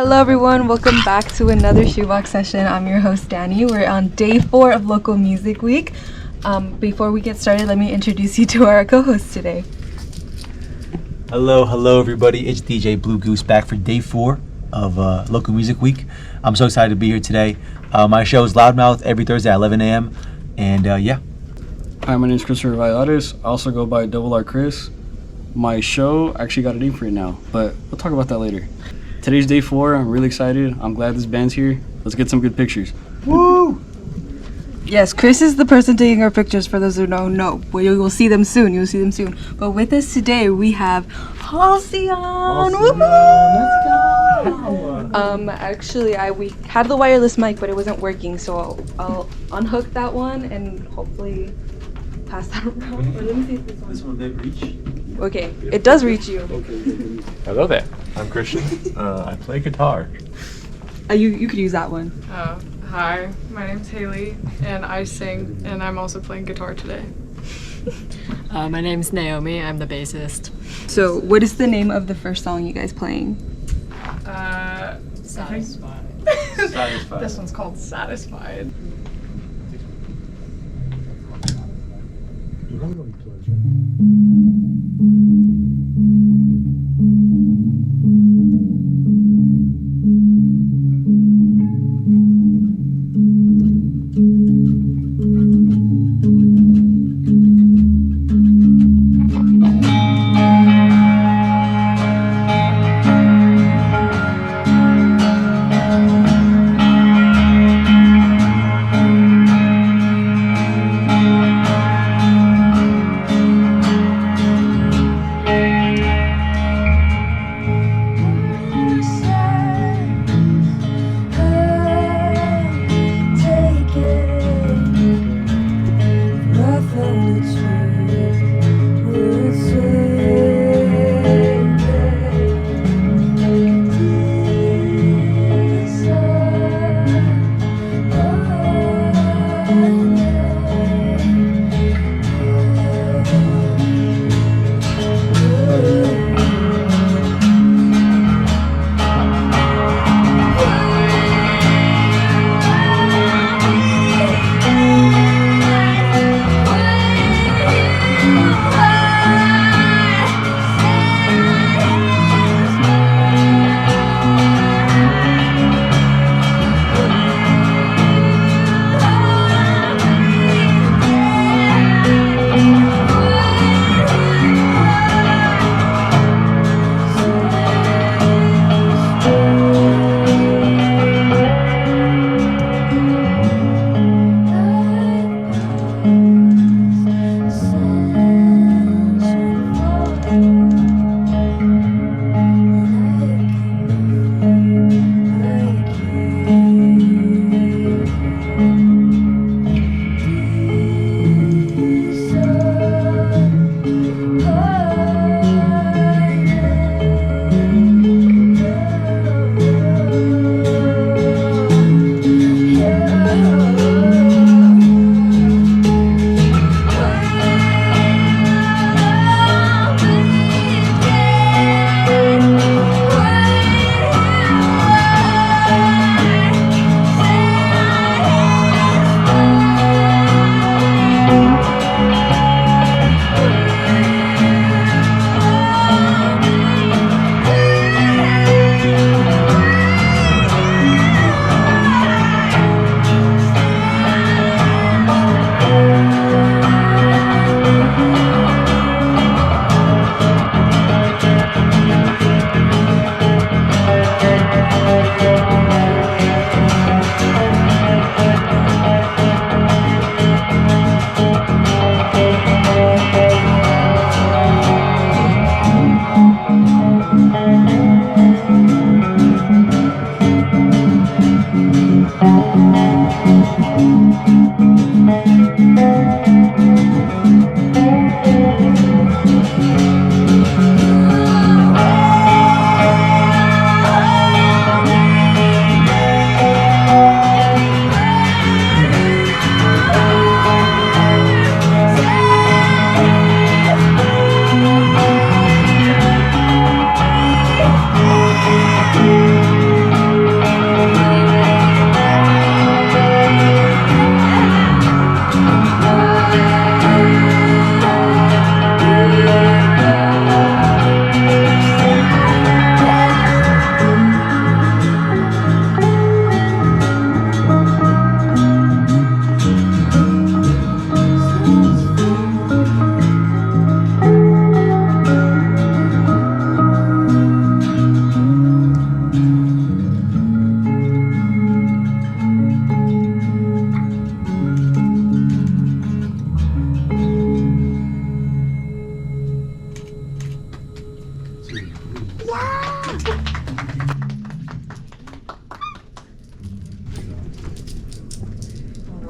Hello everyone, welcome back to another Shoebox session. I'm your host Danny. We're on day 4 of Local Music Week. Before we get started, let me introduce you to our co-hosts today. Hello everybody. It's DJ Blue Goose back for day 4 of Local Music Week. I'm so excited to be here today. My show is Loudmouth every Thursday at 11 a.m. And yeah. Hi, my name is Christopher Valladares. I also go by Double R Chris. My show actually got a name for it now, but we'll talk about that later. Today's day 4. I'm really excited. I'm glad this band's here. Let's get some good pictures. Woo! Yes, Chris is the person taking our pictures. For those who don't know, well, you will see them soon. You'll see them soon. But with us today, we have Halcyon. Let's go! Actually, we had the wireless mic, but it wasn't working, so I'll unhook that one and hopefully pass that around. Or let me see if This one did reach. Okay, it does reach you. Hello there, I'm Christian. I play guitar. You could use that one. Hi, my name's Haley, and I sing, and I'm also playing guitar today. My name's Naomi. I'm the bassist. So, what is the name of the first song you guys playing? Satisfied. Satisfied. This one's called Satisfied.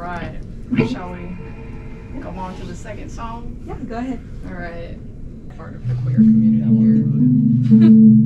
right. Shall we go on to the second song? Yeah, go ahead. All right. Part of the queer community here.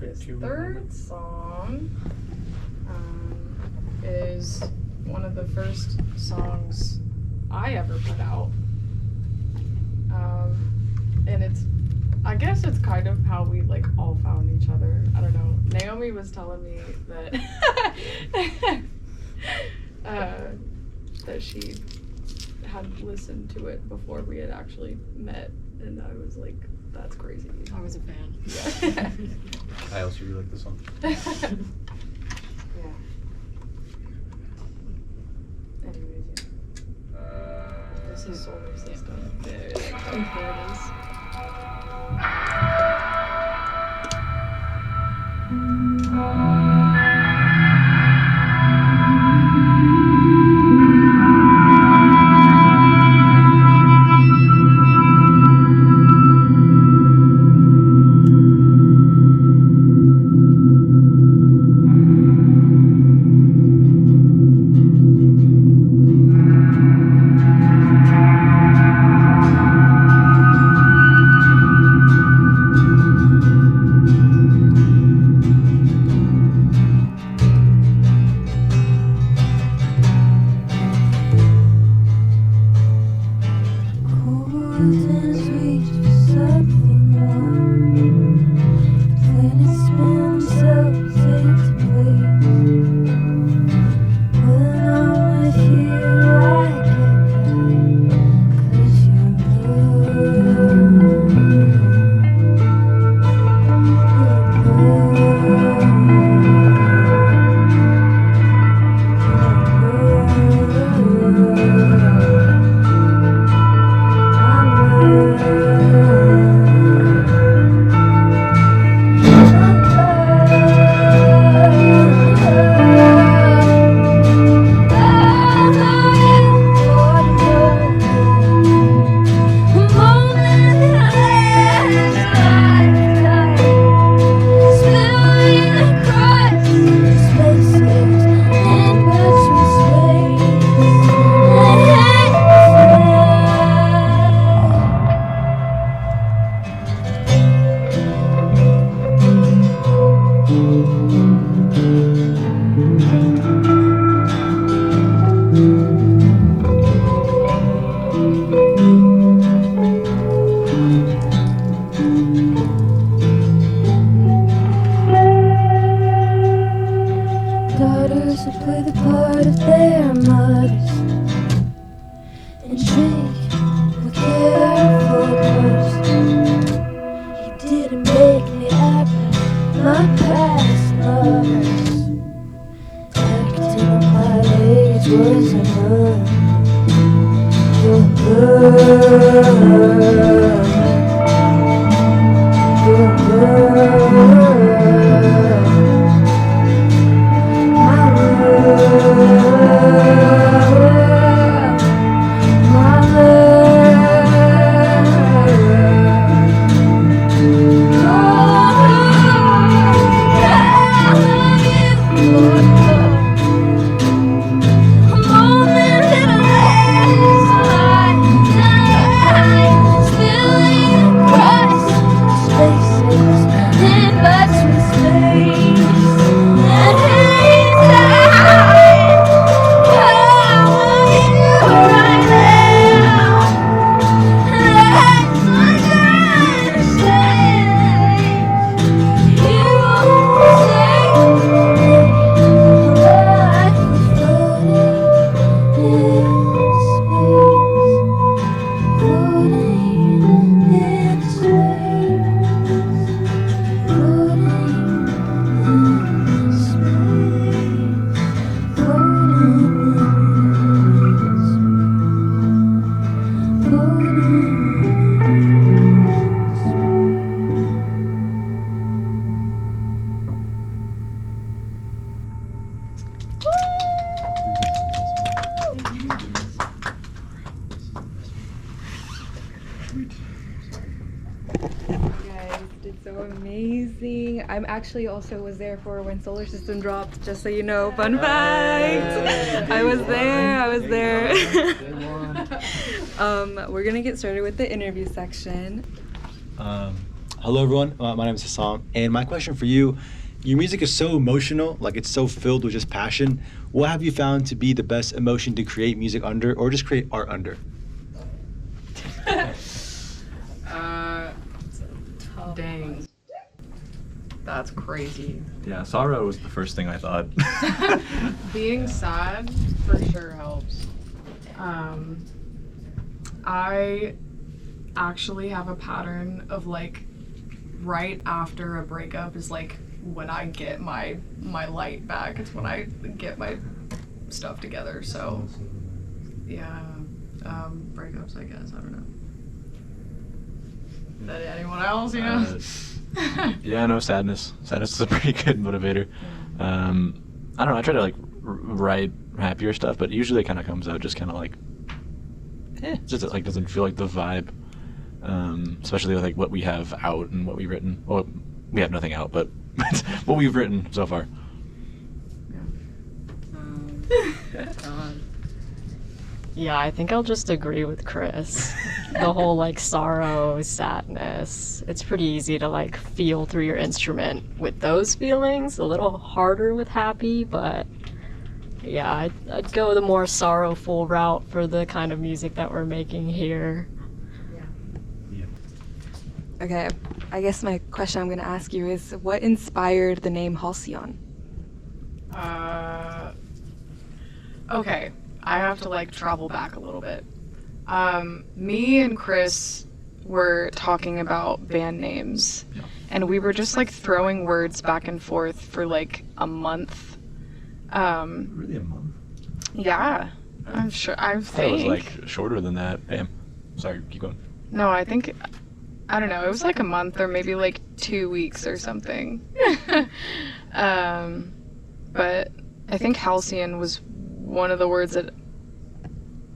this third song is one of the first songs I ever put out. And I guess it's kind of how we like all found each other. I don't know. Naomi was telling me that that she had listened to it before we had actually met, and I was like, that's crazy. I was a fan. Yeah. I also really like the song. Yeah. Anyways, yeah. This is solar system. There it is. Actually also was there for when Solar System dropped, just so you know. Fun fact! I was there. We're gonna get started with the interview section. Hi, Hello, everyone. My name is Hussam, and my question for you: your music is so emotional, like it's so filled with just passion. What have you found to be the best emotion to create music under, or just create art under? Dang. That's crazy. Yeah, sorrow was the first thing I thought. Being sad for sure helps. I actually have a pattern of like right after a breakup is like when I get my light back. It's when I get my stuff together. So yeah, breakups, I guess. I don't know. Is that anyone else? You know? Yeah, no, sadness. Sadness is a pretty good motivator. I don't know. I try to like write happier stuff, but usually it kind of comes out just kind of like, just like doesn't feel like the vibe. Especially with like what we have out and what we've written. Well, we have nothing out, but what we've written so far. Yeah, I think I'll just agree with Chris. The whole like sorrow, sadness. It's pretty easy to like feel through your instrument with those feelings. A little harder with happy, but yeah, I'd go the more sorrowful route for the kind of music that we're making here. Okay, I guess my question I'm going to ask you is, what inspired the name Halcyon? Okay, I have to like travel back a little bit. Me and Chris were talking about band names, and we were just like throwing words back and forth for like a month. Really, a month? Yeah, I'm sure. I It think. was like shorter than that. Damn. Sorry, keep going. No, I think. I don't know. It was like a month or maybe like 2 weeks or something. But I think Halcyon was one of the words that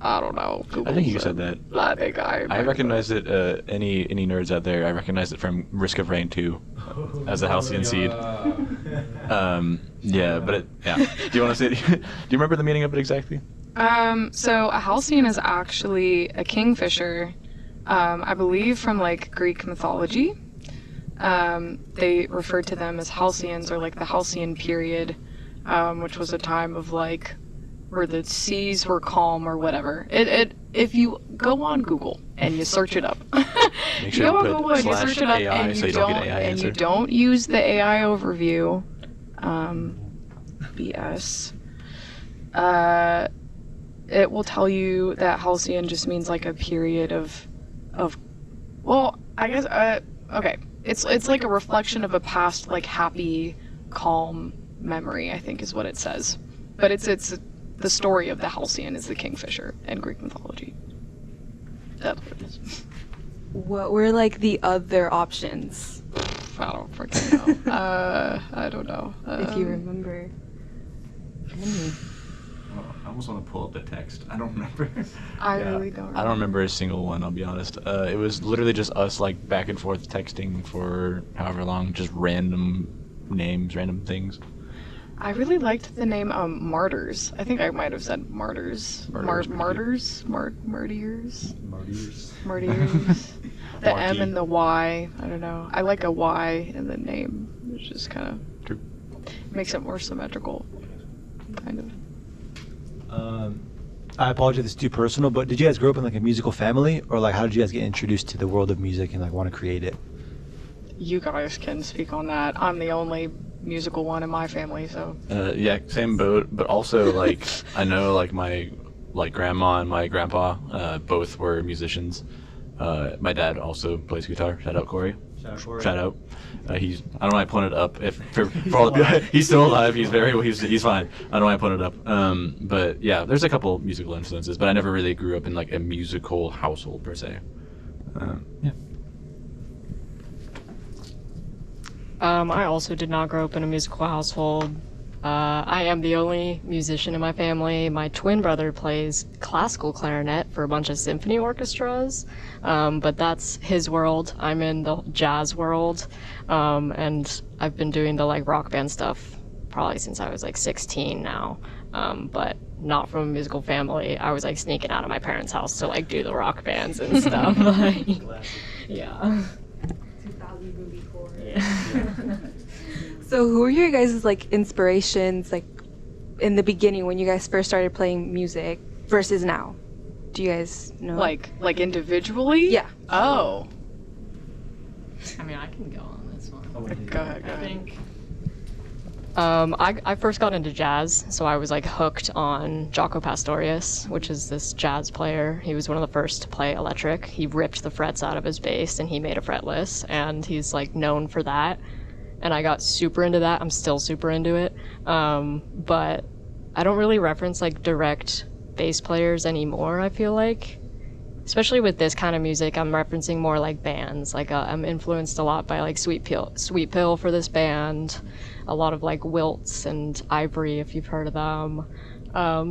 I don't know. Google I think you said that. I think I recognize it. Any nerds out there? I recognize it from Risk of Rain 2 as a Halcyon seed. Yeah, but yeah. Do you want to say? Do you remember the meaning of it exactly? So a Halcyon is actually a kingfisher. I believe from like Greek mythology. They referred to them as Halcyons, or like the Halcyon period, which was a time of like where the seas were calm or whatever. If you go on Google and you search it up, Make you sure go on to Google and you put search it up /AI and so you you don't don't get AI and answer. you don't use the AI overview, BS. It will tell you that Halcyon just means like a period of well, I guess okay. It's like a reflection of a past like happy, calm memory, I think is what it says. But it's the story of the Halcyon is the kingfisher in Greek mythology. That's what it is. What were like the other options, I don't freaking know. I don't know. if you remember? I almost want to pull up the text. I don't remember. I really don't. I don't remember a single one, I'll be honest. It was literally just us like back and forth texting for however long, just random names, random things. I really liked the name Martyrs. I think I might have said Martyrs. Martyrs. Martyrs. Martyrs. Martyrs. The Marty. M and the Y. I don't know. I like a Y in the name. It's just kind of True. makes it more symmetrical. Kind of. I apologize if it's too personal, but did you guys grow up in like a musical family, or like how did you guys get introduced to the world of music and like want to create it? You guys can speak on that. I'm the only musical one in my family, so. Yeah, same boat, but also like I know like my grandma and my grandpa both were musicians. My dad also plays guitar. Shout out Corey. Shout out. I don't know why I pulling it up. If for all the people, he's still alive. He's fine. I don't know why I pulling it up. But yeah, there's a couple musical influences, but I never really grew up in like a musical household per se. Yeah. I also did not grow up in a musical household. I am the only musician in my family. My twin brother plays classical clarinet for a bunch of symphony orchestras, but that's his world. I'm in the jazz world, and I've been doing the like rock band stuff probably since I was like 16 now, but not from a musical family. I was like sneaking out of my parents' house to like do the rock bands and stuff. Like, yeah. So who were your guys' like inspirations like in the beginning when you guys first started playing music versus now? Do you guys know? Like individually? Yeah. Oh. I mean, I can go on this one. Go ahead. I think. I first got into jazz, so I was like hooked on Jaco Pastorius, which is this jazz player. He was one of the first to play electric. He ripped the frets out of his bass and he made a fretless, and he's like known for that. And I got super into that. I'm still super into it. But I don't really reference like direct bass players anymore, I feel like. Especially with this kind of music, I'm referencing more like bands. Like I'm influenced a lot by like Sweet Pill for this band. A lot of like Wilts and Ivory, if you've heard of them.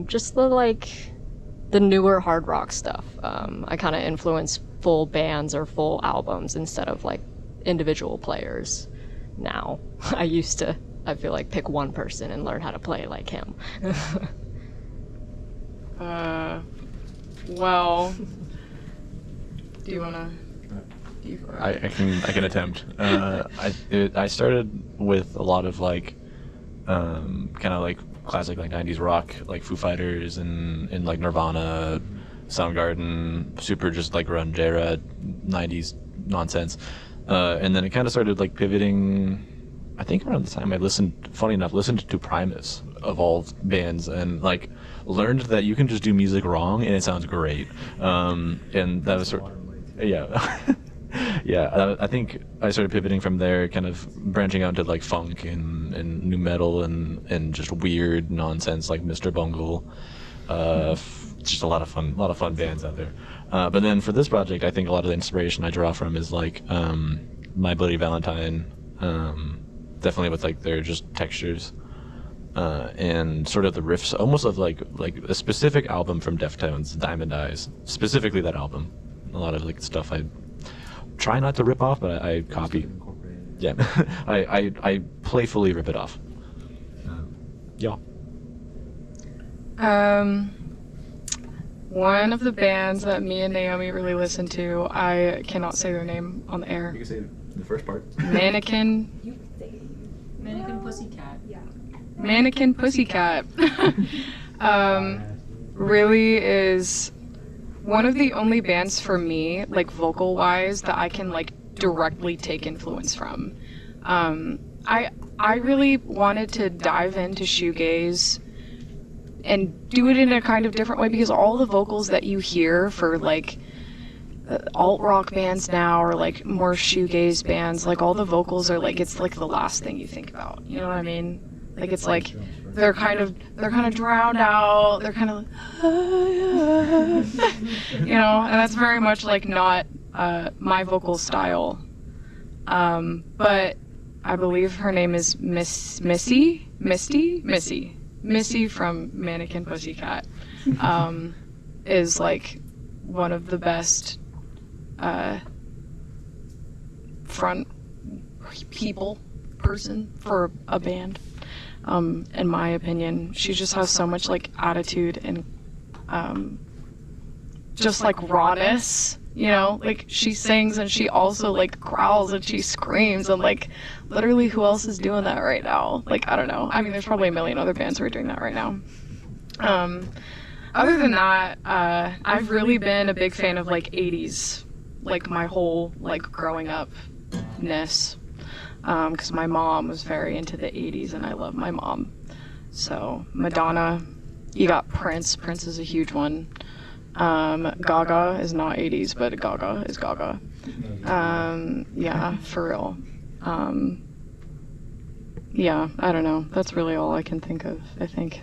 Just the newer hard rock stuff. I kind of influence full bands or full albums instead of like individual players now. I used to, I feel like, pick one person and learn how to play like him. Well, do you wanna? I can attempt. I started with a lot of like kind of like classic like 90s rock, like Foo Fighters and like Nirvana, Soundgarden, super just like grunge 90s nonsense. And then it kind of started like pivoting. I think around the time I listened to Primus of all bands, and like learned that you can just do music wrong and it sounds great. And that was yeah. I think I started pivoting from there, kind of branching out into like funk and new metal and just weird nonsense like Mr. Bungle. Just a lot of fun bands out there. But then for this project, I think a lot of the inspiration I draw from is like My Bloody Valentine, definitely with like their just textures, and sort of the riffs, almost of like a specific album from Deftones, Diamond Eyes, specifically that album. A lot of like stuff I try not to rip off, but I copy. Yeah, I playfully rip it off. Yeah. One of the bands that me and Naomi really listen to, I cannot say their name on the air. You can say the first part. Mannequin Pussycat. Yeah. Mannequin Pussycat. Really is one of the only bands for me, like vocal wise, that I can like directly take influence from. I really wanted to dive into shoegaze and do it in a kind of different way, because all the vocals that you hear for like alt rock bands now, or like more shoegaze bands, like all the vocals are like, it's like the last thing you think about, you know what I mean? Like it's like they're kind of drowned out, they're kind of like, you know, and that's very much like not my vocal style. But I believe her name is Missy from Mannequin Pussycat, is like one of the best front person for a band, in my opinion. She just has so much like attitude and just like rawness, you know, like she sings and she also like growls and she screams, and like literally who else is doing that right now? Like, I don't know. I mean, there's probably a million other bands who are doing that right now. Other than that, I've really been a big fan of like 80s, like my whole like growing up-ness, because my mom was very into the 80s and I love my mom. So Madonna, you got Prince is a huge one. Gaga is not 80s, but Gaga is Gaga. Yeah, for real. Yeah, I don't know. That's really all I can think of, I think.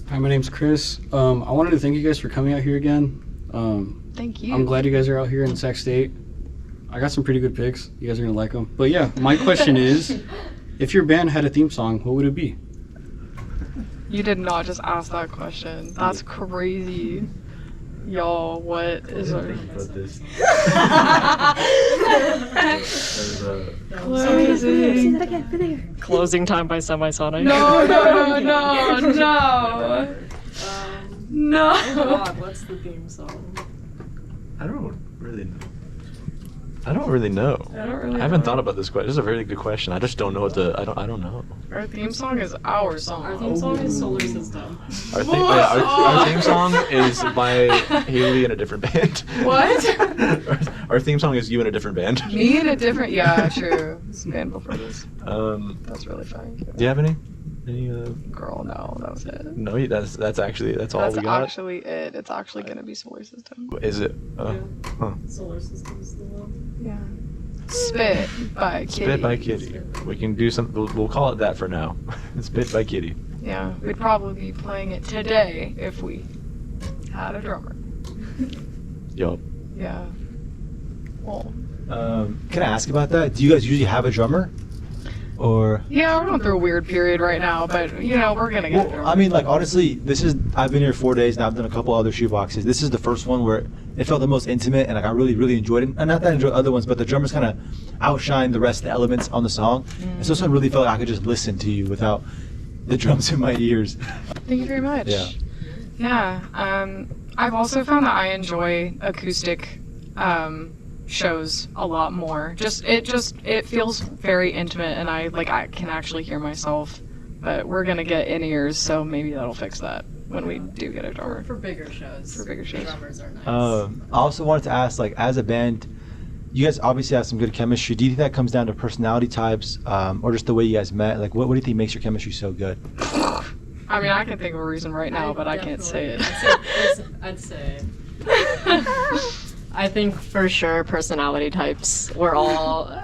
Hi, my name's Chris. I wanted to thank you guys for coming out here again. Thank you. I'm glad you guys are out here in Sac State. I got some pretty good picks. You guys are gonna like them. But yeah, my question is, if your band had a theme song, what would it be? You did not just ask that question. That's crazy. Y'all, what is our... Closing. Closing time by Semisonic. No. Oh God, what's the theme song? I don't really know. I don't really know. I haven't thought about this question. This is a very good question. I just don't know what the. I don't know. Our theme song is our song. Our theme song is Solar System. Our theme song is by Haley in a different band. What? Our theme song is you in a different band. Me in a different. Yeah, true. It's band before this. That's really fun. Do you have any? Girl, no, that was it. No, that's all we got. That's actually it. It's actually gonna be Solar System. Is it? Solar System is the one. Yeah. Spit by Kitty. Spit by Kitty. We can do some. We'll call it that for now. Spit by Kitty. Yeah, we'd probably be playing it today if we had a drummer. Yup. Yeah. Well. Can I ask about that? Do you guys usually have a drummer? Or yeah, we're going through a weird period right now, but you know we're gonna get. Well, I mean, like honestly, I've been here 4 days now. I've done a couple other shoeboxes. This is the first one where it felt the most intimate, and like I really enjoyed it. And not that I enjoyed other ones, but the drummers kind of outshine the rest of the elements on the song. And so this one really felt like I could just listen to you without the drums in my ears. Thank you very much. Yeah. Yeah. I've also found that I enjoy acoustic shows a lot more. It feels very intimate, and I can actually hear myself. But we're gonna get in-ears, so maybe that'll fix that when we do get a drummer. For bigger shows. Drummers are nice. I also wanted to ask, like, as a band, you guys obviously have some good chemistry. Do you think that comes down to personality types, or just the way you guys met? Like, what do you think makes your chemistry so good? I mean, I can think of a reason right now, but I can't say it. I'd say. I think for sure personality types. We're all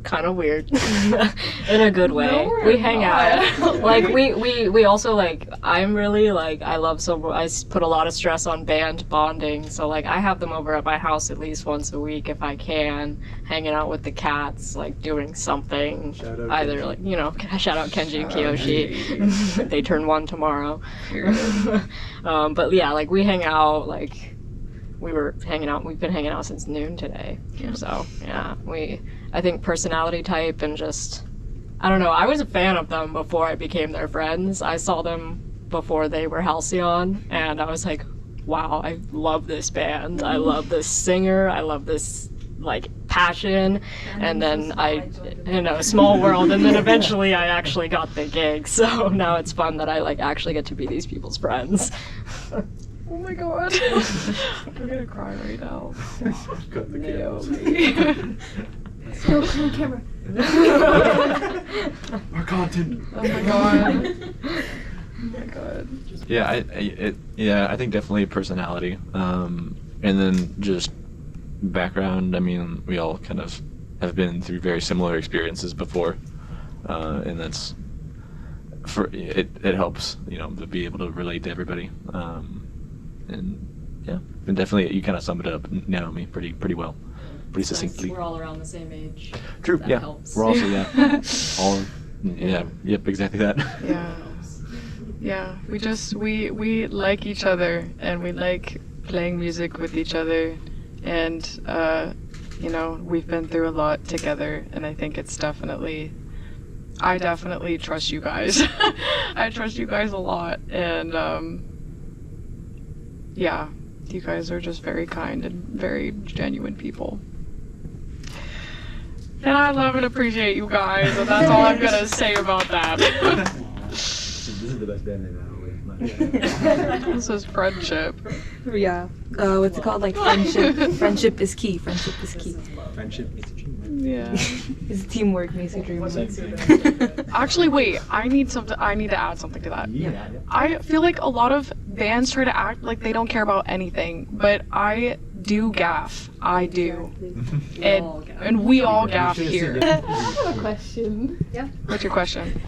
kind of weird in a good way. No, we're we hang not. out. Like we also like. I'm really like I put a lot of stress on band bonding. So like I have them over at my house at least once a week if I can, hanging out with the cats, like doing something. Either like shout out Kenji and Kiyoshi. They turn 1 tomorrow. But yeah, like we hang out like. We were hanging out. We've been hanging out since noon today. Yeah. So yeah, I think personality type and just, I don't know. I was a fan of them before I became their friends. I saw them before they were Halcyon, and I was like, wow, I love this band. I love this singer. I love this like passion. And then small world. And then eventually I actually got the gig. So now it's fun that I like actually get to be these people's friends. Oh my god. I'm gonna cry right now. Cut the Go clean camera. Our content. Oh my god. Oh my god. Yeah, I think definitely personality. And then just background. I mean, we all kind of have been through very similar experiences before, and that's it helps to be able to relate to everybody. And yeah, and definitely you kind of sum it up, Naomi, pretty well, pretty succinctly. We're all around the same age. True. That yeah. helps. We're also all. Yeah. Yep. Exactly that. Yeah. Yeah. We like each other, and we like playing music with each other, and we've been through a lot together, and I think it's I definitely trust you guys. I trust you guys a lot, and yeah, you guys are just very kind and very genuine people. And I love and appreciate you guys, and that's all I'm gonna say about that. This is the best band they've had. This is friendship. Yeah. What's it called? Like friendship. Friendship is key. Friendship is key. Friendship is a dream. Yeah. It's teamwork makes a dream work. Actually, wait. I need to add something to that. Yeah. I feel like a lot of bands try to act like they don't care about anything, but I do gaff. I do. And we all gaff here. I have a question. Yeah. What's your question?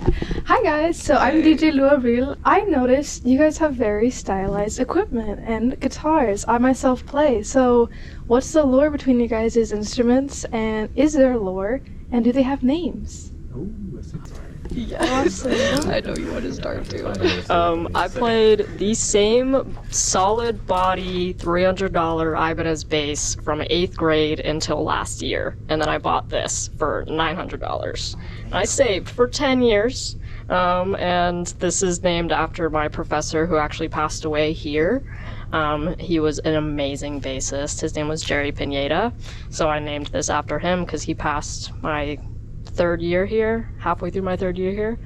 Hi guys, so I'm DJ Lou Abril. I noticed you guys have very stylized equipment and guitars. I myself play. So what's the lore between you guys' instruments, and is there lore, and do they have names? Oh, that's exciting. Yes. I know you want to start too. I played the same solid body $300 Ibanez bass from 8th grade until last year, and then I bought this for $900. And I saved for 10 years, and this is named after my professor who actually passed away here. He was an amazing bassist. His name was Jerry Pineda, so I named this after him because he passed my third year here, halfway through my third year here.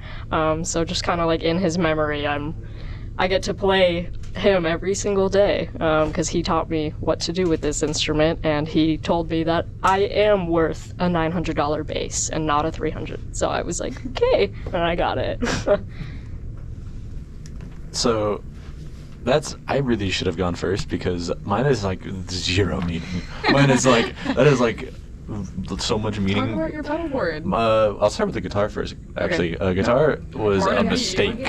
So just kind of like in his memory, I get to play him every single day because he taught me what to do with this instrument, and he told me that I am worth a $900 bass and not a $300. So I was like, okay, and I got it. So I really should have gone first because mine is like zero meaning. Mine is like, that is like so much meaning. Talk about your pedal board. I'll start with the guitar first, actually. Guitar was a mistake.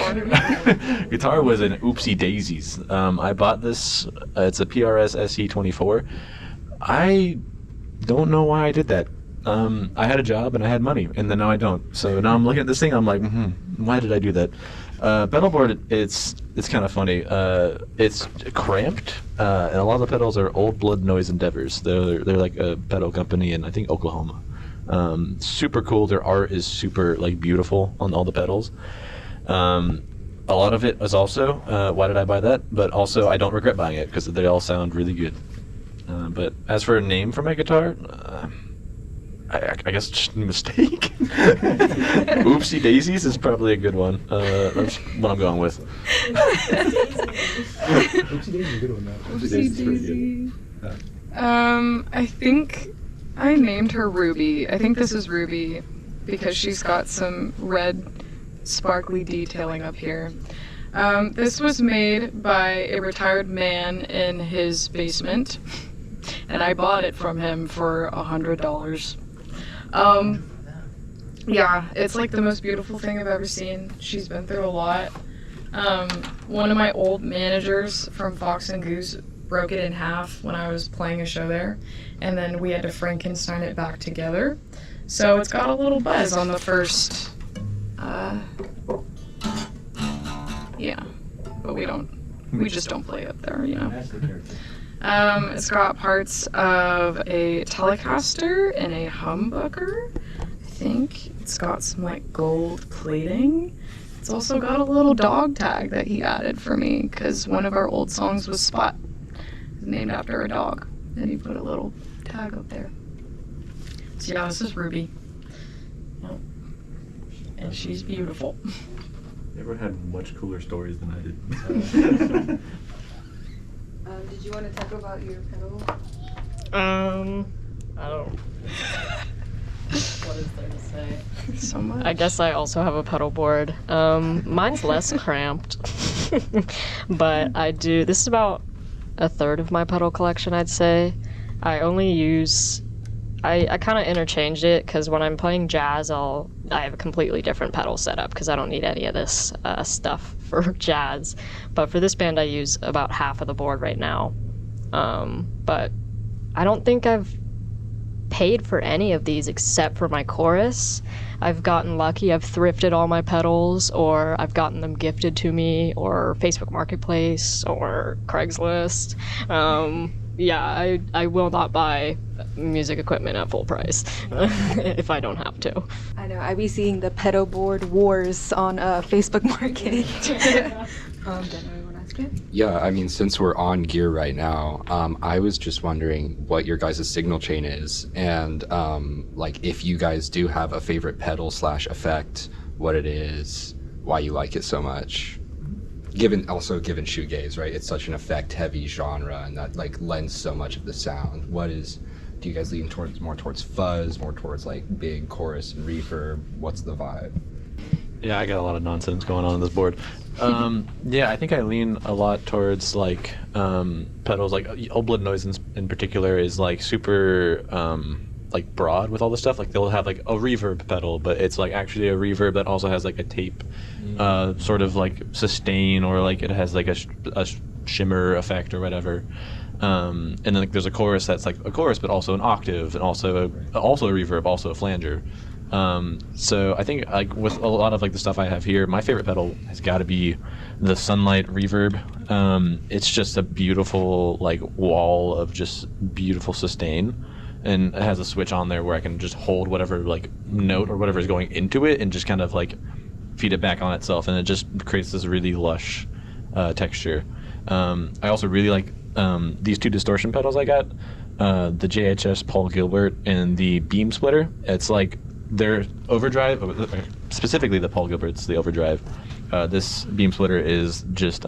Guitar was an oopsie daisies. I bought this, it's a PRS SE24. I don't know why I did that. I had a job and I had money, and then now I don't. So now I'm looking at this thing, I'm like, why did I do that? Pedal board, it's kind of funny. It's cramped, and a lot of the pedals are Old Blood Noise Endeavors. They're like a pedal company in, I think, Oklahoma. Super cool. Their art is super like beautiful on all the pedals. A lot of it was also why did I buy that? But also I don't regret buying it because they all sound really good. But as for a name for my guitar, I guess just a mistake. Oopsie daisies is probably a good one. That's what I'm going with. Oopsie daisy is a good one, though. Oopsie daisy. I think I named her Ruby. I think this is Ruby because she's got some red sparkly detailing up here. This was made by a retired man in his basement, and I bought it from him for $100. Yeah, it's like the most beautiful thing I've ever seen. She's been through a lot. One of my old managers from Fox and Goose broke it in half when I was playing a show there, and then we had to Frankenstein it back together. So it's got a little buzz on the first, yeah, but we just don't play up there, you know. It's got parts of a Telecaster and a humbucker. I think it's got some like gold plating. It's also got a little dog tag that he added for me because one of our old songs was Spot. It's named after a dog, and he put a little tag up there. So yeah, this is Ruby. Yep. And she's beautiful. Everyone had much cooler stories than I did. Did you want to talk about your pedal? I don't. What is there to say? So much. I guess I also have a pedal board. Mine's less cramped, but I do. This is about a third of my pedal collection, I'd say. I only use. I kind of interchanged it because when I'm playing jazz, I have a completely different pedal setup because I don't need any of this stuff for jazz. But for this band, I use about half of the board right now. But I don't think I've paid for any of these except for my chorus. I've gotten lucky. I've thrifted all my pedals, or I've gotten them gifted to me, or Facebook Marketplace, or Craigslist. Yeah, I will not buy music equipment at full price if I don't have to. I know, I be seeing the pedal board wars on Facebook Market. Daniela, you want to ask it? Yeah, I mean, since we're on gear right now, I was just wondering what your guys' signal chain is, and like if you guys do have a favorite pedal / effect, what it is, why you like it so much. Given shoegaze, right? It's such an effect-heavy genre, and that like lends so much of the sound. Do you guys lean more towards fuzz, more towards like big chorus and reverb? What's the vibe? Yeah, I got a lot of nonsense going on this board. Yeah, I think I lean a lot towards like pedals, like Old Blood Noise in particular is like super like broad with all this stuff. Like they'll have like a reverb pedal, but it's like actually a reverb that also has like a tape sort of like sustain, or like it has like a shimmer effect or whatever. And then like there's a chorus that's like a chorus but also an octave, and also a reverb, also a flanger. So I think like with a lot of like the stuff I have here, my favorite pedal has got to be the Sunlight reverb. It's just a beautiful like wall of just beautiful sustain, and it has a switch on there where I can just hold whatever like note or whatever is going into it and just kind of like feed it back on itself, and it just creates this really lush texture. I also really like these two distortion pedals I got, the JHS Paul Gilbert and the Beam Splitter. It's like their overdrive, specifically the Paul Gilbert's the overdrive. This Beam Splitter is just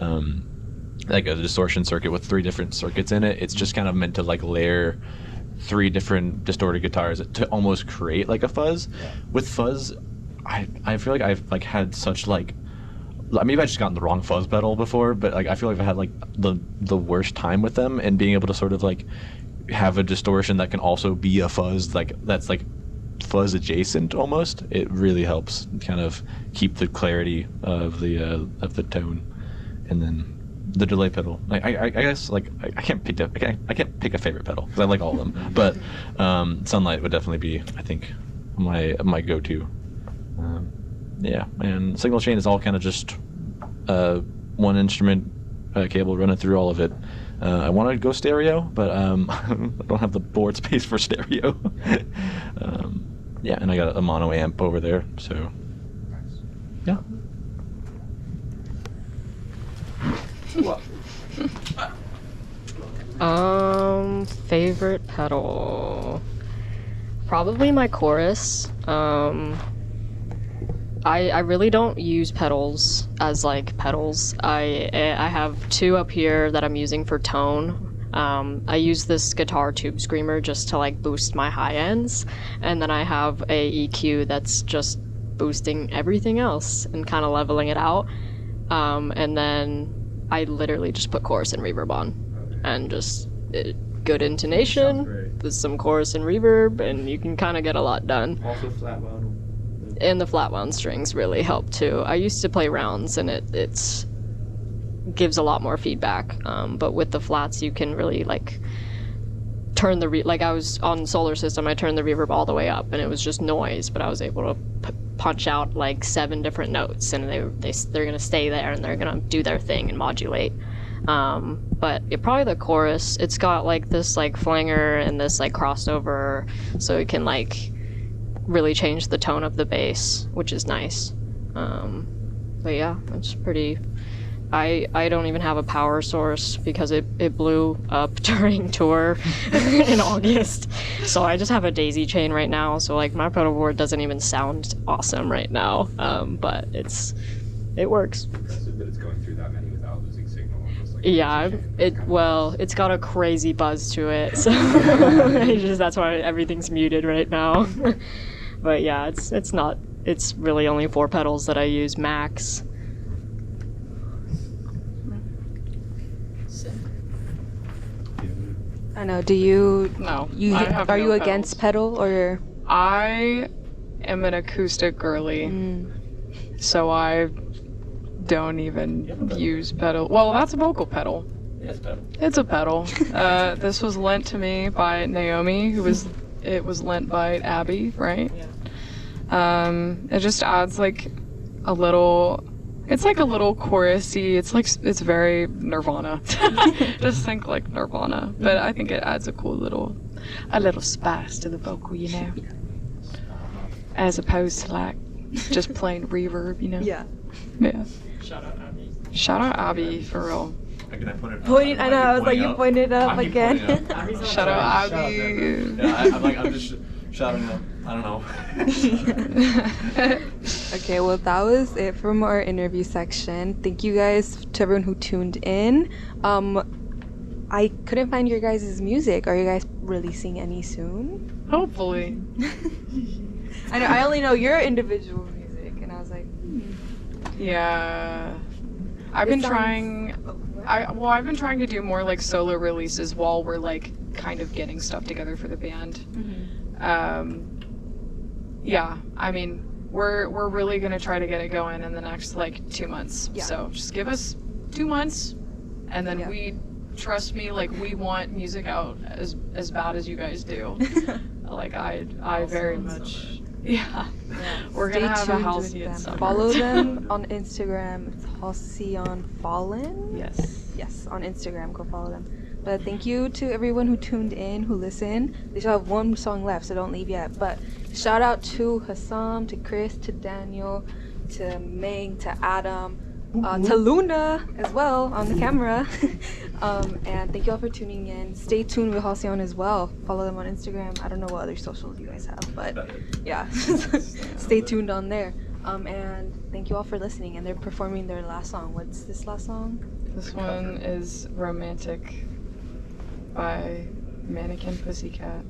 like a distortion circuit with 3 different circuits in it. It's just kind of meant to like layer 3 different distorted guitars to almost create like a fuzz. With fuzz, I feel like I've like had such like, maybe I just gotten the wrong fuzz pedal before, but like I feel like I've had like the worst time with them, and being able to sort of like have a distortion that can also be a fuzz, like that's like fuzz adjacent almost. It really helps kind of keep the clarity of the tone. And then the delay pedal, I guess like I can't pick a favorite pedal because I like all of them, but Sunlight would definitely be, I think, my go-to. Yeah, and Signal Chain is all kind of just one instrument cable running through all of it. I want to go stereo, but I don't have the board space for stereo. Yeah, and I got a mono amp over there, so yeah. Favorite pedal? Probably my chorus. I really don't use pedals as like pedals. I have 2 up here that I'm using for tone. I use this guitar tube screamer just to like boost my high ends, and then I have a EQ that's just boosting everything else and kind of leveling it out. And then I literally just put chorus and reverb on, and just good intonation with some chorus and reverb, and you can kind of get a lot done. Also flat wound. And the flat wound strings really help too. I used to play rounds, and it's gives a lot more feedback. But with the flats, you can really like turn the like I was on Solar System, I turned the reverb all the way up, and it was just noise, but I was able to punch out like 7 different notes, and they're gonna stay there, and they're gonna do their thing and modulate. But probably the chorus. It's got like this like flanger and this like crossover, so it can like really change the tone of the bass, which is nice. But yeah, it's pretty. I don't even have a power source because it blew up during tour in August. So I just have a daisy chain right now. So like my pedal board doesn't even sound awesome right now. But it works. Impressive that it's going through that many without losing signal. Yeah, it's got a crazy buzz to it. So that's why everything's muted right now. But yeah, it's really only 4 pedals that I use max. I know. Do you? No. Are you against pedal or? I am an acoustic girly, so I don't even use pedal. Well, that's a vocal pedal. Yeah, it's a pedal. It's a pedal. This was lent to me by Naomi, it was lent by Abby, right? Yeah. It just adds like a little. It's like a little chorusy. It's very Nirvana. Just think like Nirvana. But I think it adds a little spice to the vocal, you know. As opposed to like just plain reverb, you know. Yeah. Yeah. Shout out Abby. Shout out Abby for real. Can I point it? Point. I know. I was like, you pointed up again. Shout out Abby. Yeah, I'm just shouting out. I don't know. Okay, well, that was it from our interview section. Thank you guys to everyone who tuned in. I couldn't find your guys' music. Are you guys releasing any soon? Hopefully. I know. I only know your individual music, and I was like, Yeah. I've been trying to do more like solo releases while we're like kind of getting stuff together for the band. Yeah, I mean, we're really gonna try to get it going in the next like 2 months. Yeah. So just give us 2 months, and then trust me, like we want music out as bad as you guys do. Like I very much. Yeah. We're stay gonna have a tuned Halcyon with them. summer. Follow them on Instagram. It's Halcyon Fallen. Yes, on Instagram. Go follow them. But thank you to everyone who tuned in, who listened. They still have 1 song left, so don't leave yet. But shout out to Hussam, to Chris, to Daniel, to Meng, to Adam. to Luna as well on the camera. And thank you all for tuning in. Stay tuned with Halcyon as well. Follow them on Instagram. I don't know what other socials you guys have, but yeah, stay tuned on there. And thank you all for listening. And they're performing their last song. What's this last song? This one is Romantic by Mannequin Pussycat.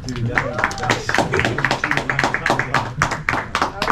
Dude, definitely.